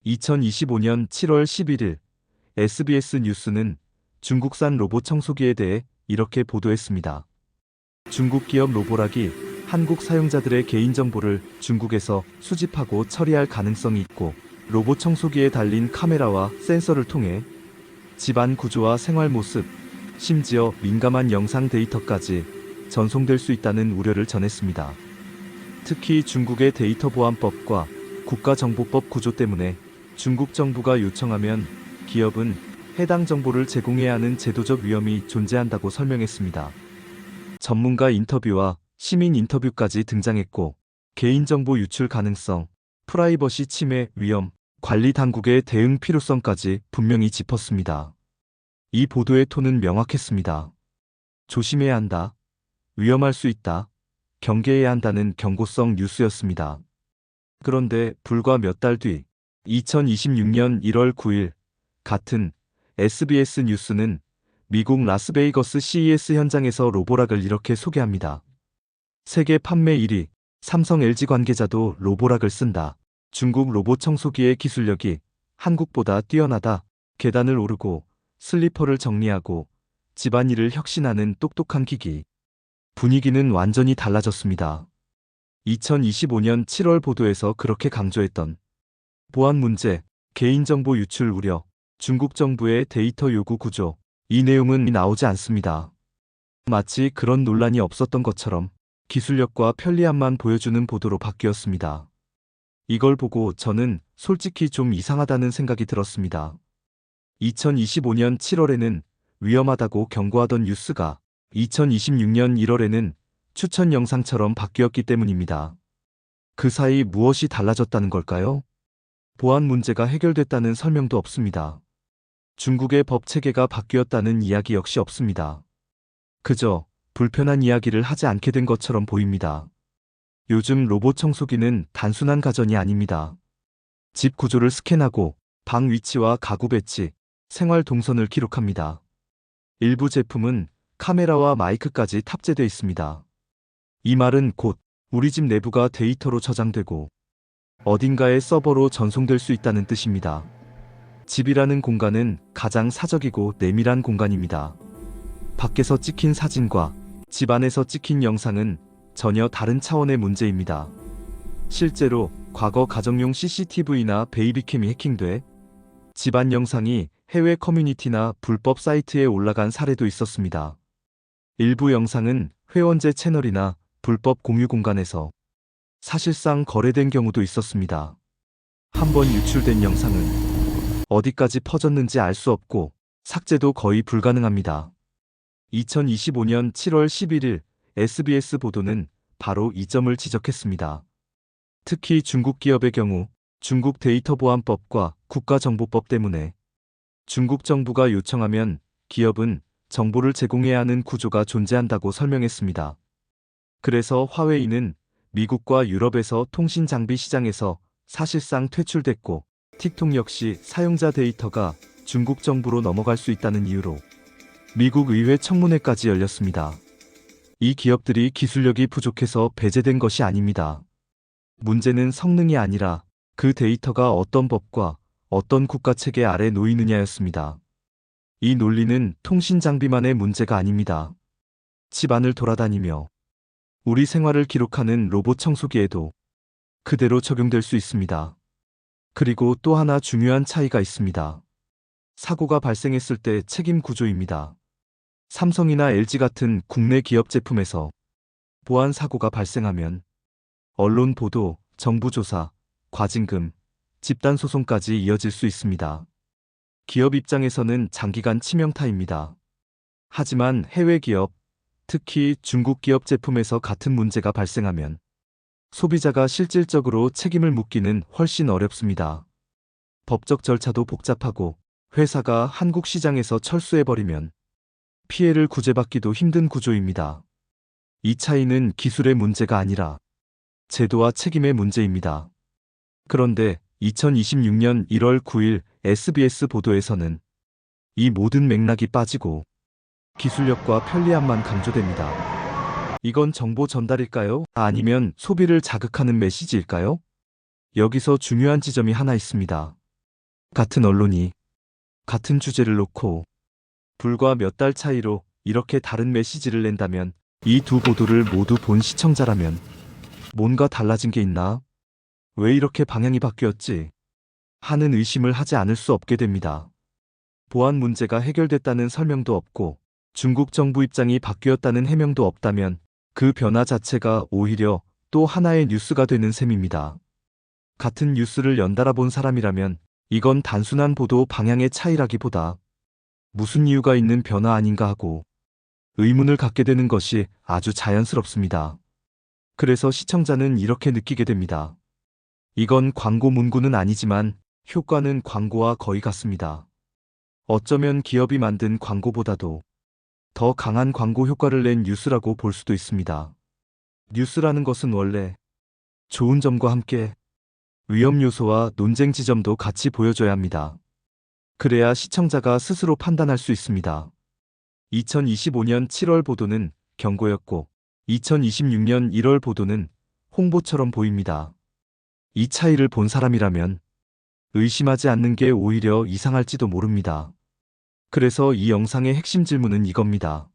2025년 7월 11일 SBS 뉴스는 중국산 로봇 청소기에 대해 이렇게 보도했습니다. 중국 기업 로보락이 한국 사용자들의 개인정보를 중국에서 수집하고 처리할 가능성이 있고, 로봇 청소기에 달린 카메라와 센서를 통해 집안 구조와 생활 모습, 심지어 민감한 영상 데이터까지 전송될 수 있다는 우려를 전했습니다. 특히 중국의 데이터 보안법과 국가정보법 구조 때문에 중국 정부가 요청하면 기업은 해당 정보를 제공해야 하는 제도적 위험이 존재한다고 설명했습니다. 전문가 인터뷰와 시민 인터뷰까지 등장했고, 개인정보 유출 가능성, 프라이버시 침해 위험, 관리 당국의 대응 필요성까지 분명히 짚었습니다. 이 보도의 톤은 명확했습니다. 조심해야 한다, 위험할 수 있다, 경계해야 한다는 경고성 뉴스였습니다. 그런데 불과 몇 달 뒤 2026년 1월 9일 같은 SBS 뉴스는 미국 라스베이거스 CES 현장에서 로보락을 이렇게 소개합니다. 세계 판매 1위, 삼성 LG 관계자도 로보락을 쓴다. 중국 로봇 청소기의 기술력이 한국보다 뛰어나다. 계단을 오르고 슬리퍼를 정리하고 집안일을 혁신하는 똑똑한 기기. 분위기는 완전히 달라졌습니다. 2025년 7월 보도에서 그렇게 강조했던 보안 문제, 개인정보 유출 우려, 중국 정부의 데이터 요구 구조, 이 내용은 나오지 않습니다. 마치 그런 논란이 없었던 것처럼 기술력과 편리함만 보여주는 보도로 바뀌었습니다. 이걸 보고 저는 솔직히 좀 이상하다는 생각이 들었습니다. 2025년 7월에는 위험하다고 경고하던 뉴스가 2026년 1월에는 추천 영상처럼 바뀌었기 때문입니다. 그 사이 무엇이 달라졌다는 걸까요? 보안 문제가 해결됐다는 설명도 없습니다. 중국의 법 체계가 바뀌었다는 이야기 역시 없습니다. 그저 불편한 이야기를 하지 않게 된 것처럼 보입니다. 요즘 로봇 청소기는 단순한 가전이 아닙니다. 집 구조를 스캔하고 방 위치와 가구 배치, 생활 동선을 기록합니다. 일부 제품은 카메라와 마이크까지 탑재되어 있습니다. 이 말은 곧 우리 집 내부가 데이터로 저장되고 어딘가의 서버로 전송될 수 있다는 뜻입니다. 집이라는 공간은 가장 사적이고 내밀한 공간입니다. 밖에서 찍힌 사진과 집 안에서 찍힌 영상은 전혀 다른 차원의 문제입니다. 실제로 과거 가정용 CCTV나 베이비캠이 해킹돼 집안 영상이 해외 커뮤니티나 불법 사이트에 올라간 사례도 있었습니다. 일부 영상은 회원제 채널이나 불법 공유 공간에서 사실상 거래된 경우도 있었습니다. 한번 유출된 영상은 어디까지 퍼졌는지 알 수 없고 삭제도 거의 불가능합니다. 2025년 7월 11일 SBS 보도는 바로 이 점을 지적했습니다. 특히 중국 기업의 경우 중국 데이터보안법과 국가정보법 때문에 중국 정부가 요청하면 기업은 정보를 제공해야 하는 구조가 존재한다고 설명했습니다. 그래서 화웨이는 미국과 유럽에서 통신 장비 시장에서 사실상 퇴출됐고, 틱톡 역시 사용자 데이터가 중국 정부로 넘어갈 수 있다는 이유로 미국 의회 청문회까지 열렸습니다. 이 기업들이 기술력이 부족해서 배제된 것이 아닙니다. 문제는 성능이 아니라 그 데이터가 어떤 법과 어떤 국가 체계 아래 놓이느냐였습니다. 이 논리는 통신 장비만의 문제가 아닙니다. 집 안을 돌아다니며 우리 생활을 기록하는 로봇 청소기에도 그대로 적용될 수 있습니다. 그리고 또 하나 중요한 차이가 있습니다. 사고가 발생했을 때 책임 구조입니다. 삼성이나 LG 같은 국내 기업 제품에서 보안 사고가 발생하면 언론 보도, 정부 조사, 과징금, 집단 소송까지 이어질 수 있습니다. 기업 입장에서는 장기간 치명타입니다. 하지만 해외 기업, 특히 중국 기업 제품에서 같은 문제가 발생하면 소비자가 실질적으로 책임을 묻기는 훨씬 어렵습니다. 법적 절차도 복잡하고 회사가 한국 시장에서 철수해버리면 피해를 구제받기도 힘든 구조입니다. 이 차이는 기술의 문제가 아니라 제도와 책임의 문제입니다. 그런데 2026년 1월 9일 SBS 보도에서는 이 모든 맥락이 빠지고 기술력과 편리함만 강조됩니다. 이건 정보 전달일까요? 아니면 소비를 자극하는 메시지일까요? 여기서 중요한 지점이 하나 있습니다. 같은 언론이 같은 주제를 놓고 불과 몇 달 차이로 이렇게 다른 메시지를 낸다면 이 두 보도를 모두 본 시청자라면 뭔가 달라진 게 있나? 왜 이렇게 방향이 바뀌었지? 하는 의심을 하지 않을 수 없게 됩니다. 보안 문제가 해결됐다는 설명도 없고 중국 정부 입장이 바뀌었다는 해명도 없다면 그 변화 자체가 오히려 또 하나의 뉴스가 되는 셈입니다. 같은 뉴스를 연달아 본 사람이라면 이건 단순한 보도 방향의 차이라기보다 무슨 이유가 있는 변화 아닌가 하고 의문을 갖게 되는 것이 아주 자연스럽습니다. 그래서 시청자는 이렇게 느끼게 됩니다. 이건 광고 문구는 아니지만 효과는 광고와 거의 같습니다. 어쩌면 기업이 만든 광고보다도 더 강한 광고 효과를 낸 뉴스라고 볼 수도 있습니다. 뉴스라는 것은 원래 좋은 점과 함께 위험 요소와 논쟁 지점도 같이 보여줘야 합니다. 그래야 시청자가 스스로 판단할 수 있습니다. 2025년 7월 보도는 경고였고 2026년 1월 보도는 홍보처럼 보입니다. 이 차이를 본 사람이라면 의심하지 않는 게 오히려 이상할지도 모릅니다. 그래서 이 영상의 핵심 질문은 이겁니다.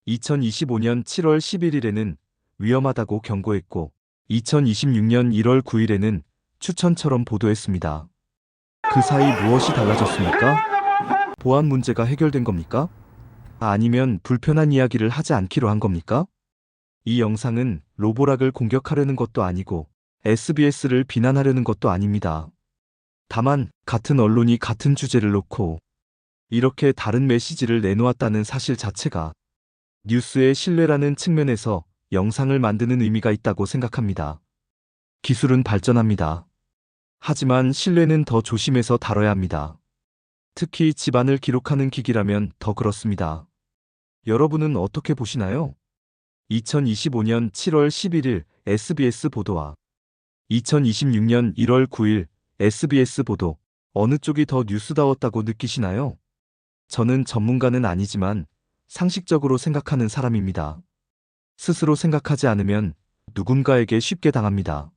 2025년 7월 11일에는 위험하다고 경고했고 2026년 1월 9일에는 추천처럼 보도했습니다. 그 사이 무엇이 달라졌습니까? 보안 문제가 해결된 겁니까? 아니면 불편한 이야기를 하지 않기로 한 겁니까? 이 영상은 로보락을 공격하려는 것도 아니고 SBS를 비난하려는 것도 아닙니다. 다만 같은 언론이 같은 주제를 놓고 이렇게 다른 메시지를 내놓았다는 사실 자체가 뉴스의 신뢰라는 측면에서 영상을 만드는 의미가 있다고 생각합니다. 기술은 발전합니다. 하지만 신뢰는 더 조심해서 다뤄야 합니다. 특히 집안을 기록하는 기기라면 더 그렇습니다. 여러분은 어떻게 보시나요? 2025년 7월 11일 SBS 보도와 2026년 1월 9일 SBS 보도, 어느 쪽이 더 뉴스다웠다고 느끼시나요? 저는 전문가는 아니지만 상식적으로 생각하는 사람입니다. 스스로 생각하지 않으면 누군가에게 쉽게 당합니다.